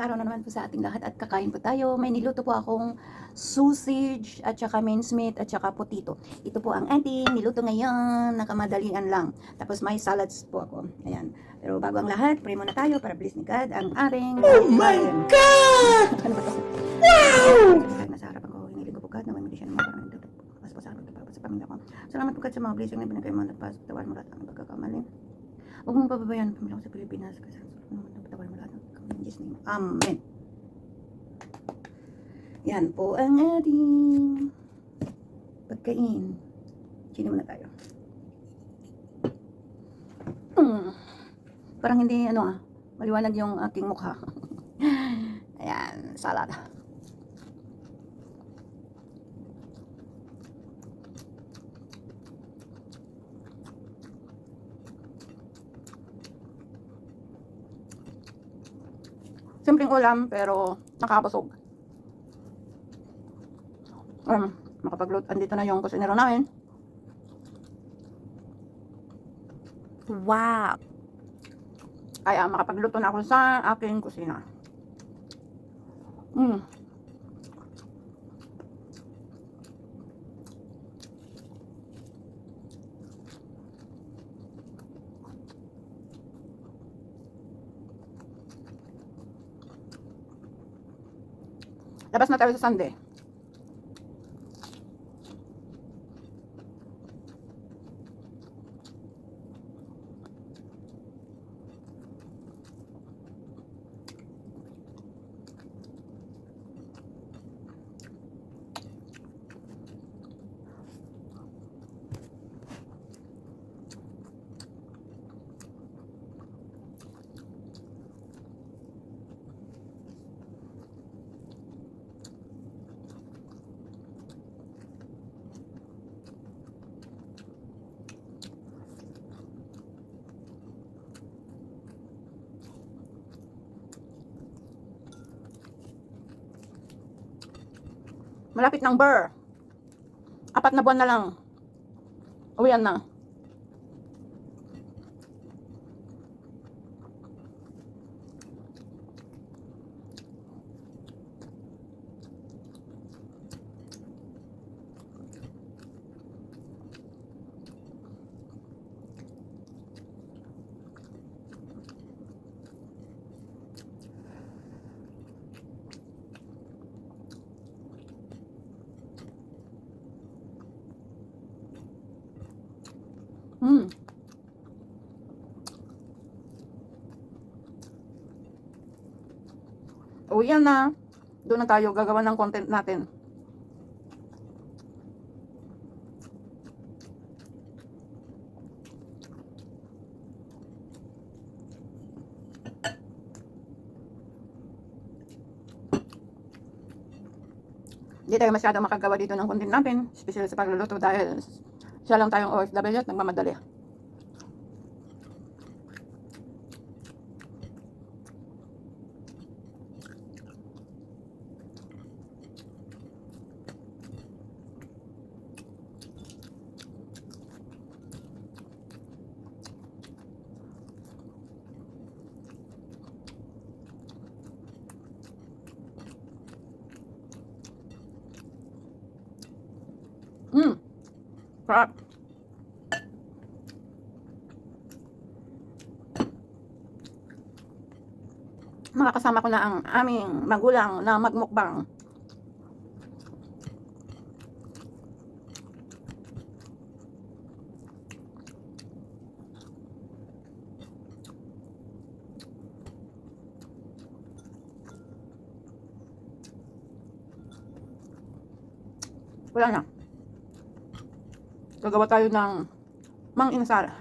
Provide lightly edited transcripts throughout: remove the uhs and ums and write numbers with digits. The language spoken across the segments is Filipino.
araw na naman po sa ating lahat at kakain po tayo. May niluto po akong sausage at saka mincemeat at saka potito. Ito po ang ating niluto ngayon, nakamadalian lang. Tapos may salads po ako. Ayan. Pero bago ang lahat, pray muna tayo para please ni God ang ating Oh my God! Ano ba to? Wow! Kahit nasa harapan ko, hinilig ko po God na may medisyon naman para nagtutok po. Mas po sa akin para sa pamilya ko. Salamat po God sa mga blessing na binigay mo at pagtawad mo lahat ang pagkakamali. Huwag mong pababayaan ang pamilya ko sa Pilipinas kasi patawad mo lahat ng pagkakamali. In Jesus' name. Amen. Yan po ang ating pagkain. Sino muna tayo? Parang hindi maliwanag yung aking mukha. Ayan, salad. Simpleng ulam pero nakakabusog. Makapagluto. Andito na yung kusinero namin. Wow! Kaya makapagluto na ako sa aking kusina. Labas na tayo sa Sunday. Malapit ng Burr. 4 na buwan na lang. Uwian na. Uwian na. Doon na tayo gagawa ng content natin. Hindi tayo masyado makagawa dito ng content natin, especially sa pagluluto dahil siya lang tayong OFW at nagmamadali. Sarap. Makakasama ko na ang aming magulang na magmukbang. Wala na. Gagawa tayo ng mang-inasal.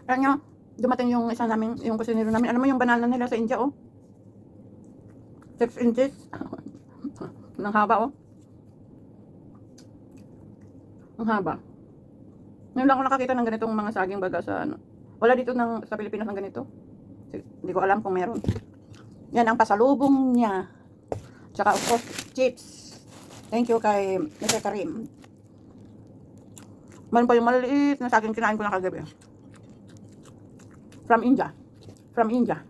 Kaya nyo, dumating yung isa namin, yung kusinero namin. Alam mo yung banana nila sa India, oh. 6 inches. Ang haba, oh. Ang haba. Ngayon lang ako nakakita ng ganitong mga saging baga sa ano. Wala dito sa Pilipinas ng ganito. Hindi ko alam kung meron. Yan ang pasalubong niya. Tsaka of course, chips. Thank you kay Mr. Karim. Meron pa yung maliliit na saging kinain ko na kagabi. From India. From India.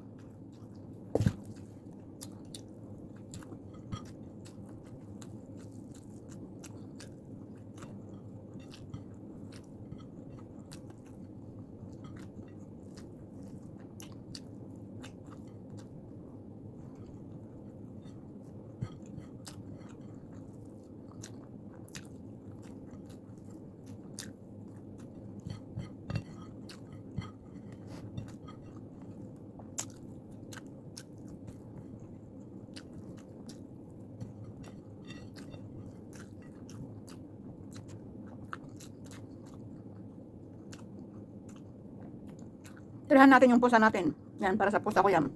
Tirahan natin yung pusa natin. Yan, para sa pusa ko yan.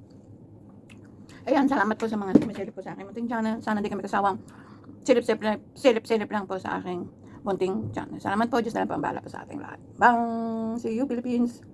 Ayan, salamat po sa mga sumisilip po sa aking munting channel. Sana di kami kasawang silip lang po sa aking munting channel. Salamat po, Diyos na lang po ang bahala po sa ating lahat. Bang! See you, Philippines!